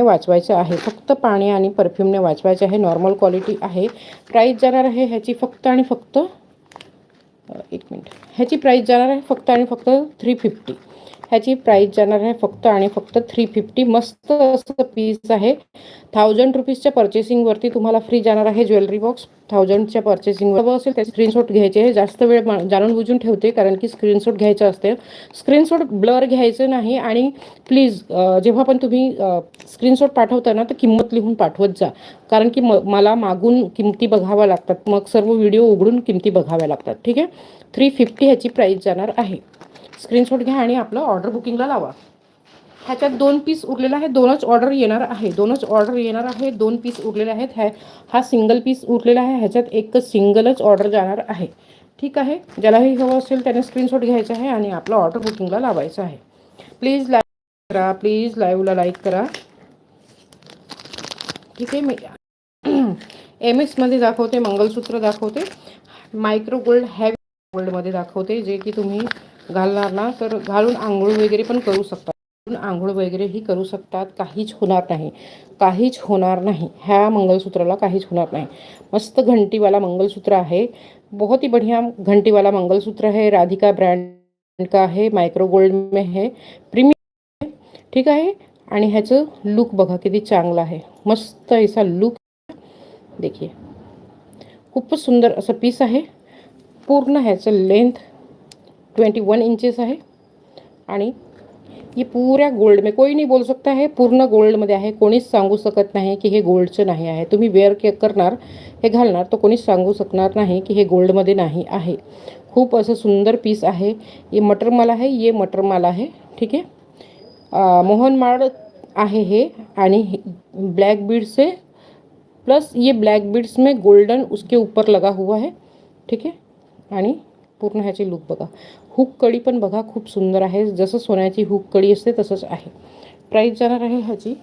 वाचवायचं आहे, फक्त पाणी आणि परफ्यूमने वाचवायचे आहे. नॉर्मल क्वालिटी आहे. प्राईस जाणार आहे ह्याची फक्त आणि फक्त एक मिनिट, ह्याची प्राईस जाणार आहे फक्त आणि फक्त 350. ह्याची प्राईस जाणार आहे फक्त आणि फक्त 350. मस्त असं पीस आहे. 1000 रुपीजच्या पर्चेसिंगवरती तुम्हाला फ्री जाणार आहे ज्वेलरी बॉक्स. 1000च्या पर्चेसिंगवर असेल त्याचे स्क्रीनशॉट घ्यायचे आहे. जास्त वेळ जाणून बुजून ठेवते कारण की स्क्रीनशॉट घ्यायचं असते. स्क्रीनशॉट ब्लर घ्यायचं नाही. आणि प्लीज जेव्हा पण तुम्ही स्क्रीनशॉट पाठवता ना तर किंमत लिहून पाठवत जा, कारण की मला मागून किमती बघाव्या लागतात, मग सर्व व्हिडिओ उघडून किमती बघाव्या लागतात. ठीक आहे. 350 ह्याची प्राईस जाणार आहे. स्क्रीनशॉट घ्या आणि आपलं ऑर्डर बुकिंगला लावा. ह्याच्यात 2 पीस उरलेला आहे. 2च ऑर्डर येणार आहे. 2च ऑर्डर येणार आहे. 2 पीस उरलेले आहेत. हा सिंगल पीस उरलेला आहे. ह्याच्यात एकच सिंगलच ऑर्डर जाणार आहे. ठीक आहे. ज्यालाही हवं असेल त्याने स्क्रीनशॉट घ्यायचा आहे आणि आपलं ऑर्डर बुकिंगला लावायचं आहे. प्लीज लाईक करा. प्लीज लाईव्हला लाईक करा. ठीक आहे. मी MS मध्ये दाखवते, मंगलसूत्र दाखवते, मायक्रो गोल्ड हॅवी गोल्डमध्ये दाखवते, जे की तुम्ही घालणार ना तर घालून आंघोळ वगैरे पण करू शकता. आंघोळ वगैरेही करू शकतात. काहीच होणार नाही. काहीच होणार नाही. ह्या मंगलसूत्राला काहीच होणार नाही. मस्त घंटीवाला मंगलसूत्र आहे. बहुत ही बढ़िया घंटी वाला मंगलसूत्र है. राधिका ब्रँड का है. मायक्रो गोल्ड में है. प्रीमियम है. ठीक आहे. आणि ह्याचं लुक बघा किती चांगला आहे. मस्त ऐसा लुक देखिए. खूपच सुंदर असं पीस आहे. पूर्ण ह्याचं लेंथ 21 इंचेस आहे. आणि ये पूरा गोल्ड में, कोई नहीं बोल सकता है पूर्ण गोल्डमध्ये आहे. कोणीच सांगू शकत नाही की हे गोल्डचं नाही आहे. तुम्ही वेअर करणार, हे घालणार तर कोणीच सांगू शकणार नाही की हे गोल्डमध्ये नाही आहे. खूप असं सुंदर पीस आहे. ये मटर माला है. ये मटर माला है. ठीक है. मोहनमाळ आहे हे. आणि ब्लैक बीड्स से प्लस ये ब्लैक बीड्स में गोल्डन उसके ऊपर लगा हुआ है. ठीक है. आणि पूर्ण ह्याची लुक बघा. हुक कडी पण बघा खूप सुंदर आहे. जसं सोन्याची हुक कडी असते तसंच आहे. प्राईस जाणार आहे ह्याची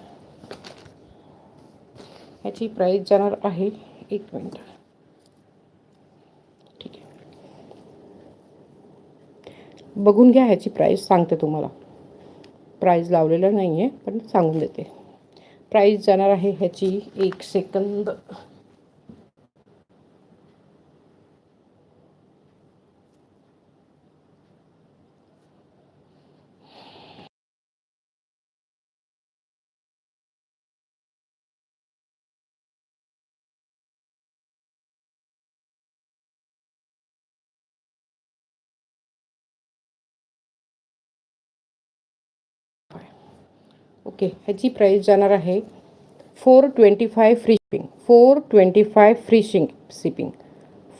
प्राईस जाणार आहे, एक मिनिट. ठीक आहे. बघून घ्या. ह्याची प्राईस सांगते तुम्हाला. प्राईस लावलेलं नाही आहे पण सांगून देते. प्राईस जाणार आहे ह्याची, एक सेकंद. ओके. ह्याची प्राईस जाणार आहे 425 free shipping. 425 free shipping.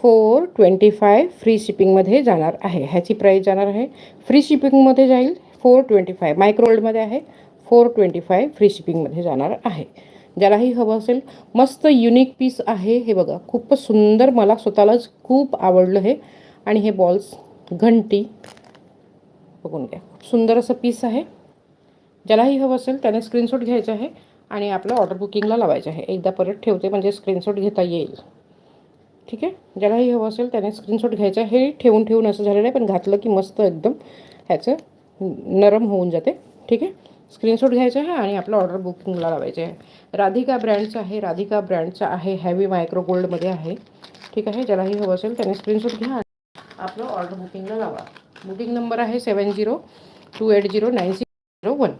425 free शिपिंगमध्ये जाणार आहे. ह्याची प्राईस जाणार आहे, फ्री शिपिंगमध्ये जाईल 425. मायक्रोल्डमध्ये आहे. 425 फ्री शिपिंगमध्ये जाणार आहे. ज्यालाही हवं असेल. मस्त युनिक पीस आहे. हे बघा खूपच सुंदर. मला स्वतःलाच खूप आवडलं हे. आणि हे बॉल्स घंटी बघून घ्या. खूप सुंदर असं पीस आहे. ज्यालाही हवं असेल त्याने स्क्रीनशॉट घ्यायचा आहे आणि आपलं ऑर्डर बुकिंगला लावायचं आहे. एकदा परत ठेवते म्हणजे स्क्रीनशॉट घेता येईल. ठीक आहे. ज्यालाही हवं असेल त्याने स्क्रीनशॉट घ्यायचा आहे. हे ठेवून असं झालेलं आहे, पण घातलं की मस्त एकदम ह्याचं नरम होऊन जाते. ठीक आहे. स्क्रीनशॉट घ्यायचा आहे आणि आपलं ऑर्डर बुकिंगला लावायचं आहे. राधिका ब्रँडचं आहे. राधिका ब्रँडचं आहे. हॅवी मायक्रो गोल्डमध्ये आहे. ठीक आहे. ज्यालाही हवं असेल त्याने स्क्रीनशॉट घ्या. आपलं ऑर्डर बुकिंगला लावा. बुकिंग नंबर आहे 70280901.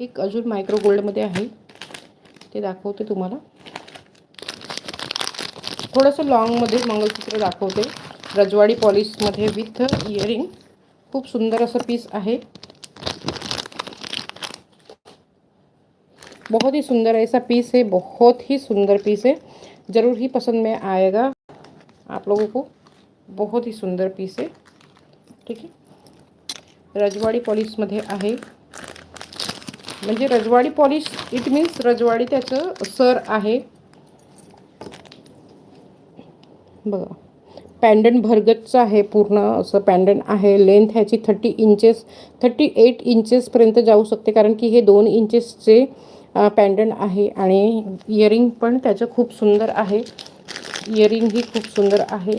एक अजून मायक्रो गोल्डमध्ये आहे, ते दाखवते तुम्हाला. थोडंसं लॉंगमध्ये मंगलसूत्र दाखवते. रजवाडी पॉलिशमध्ये विथ इयरिंग. खूप सुंदर असं पीस आहे. बहुत ही सुंदर ऐसा पीस है. बहुत ही सुंदर पीस है. ज़रूर ही पसंद में आएगा आप लोगों को. बहुत ही सुंदर पीस है. ठीक आहे. रजवाडी पॉलिशमध्ये आहे. म्हणजे रजवाडी पॉलिश इट मीन्स रजवाडी त्याचं सर आहे. बघा पॅन्डंट भरगतचं आहे. पूर्ण असं पॅन्डंट आहे. लेंथ ह्याची 38 इंचेसपर्यंत जाऊ शकते, कारण की हे 2 इंचेसचे पॅन्डंट आहे. आणि इयरिंग पण त्याचं खूप सुंदर आहे. इयरिंग ही खूप सुंदर आहे.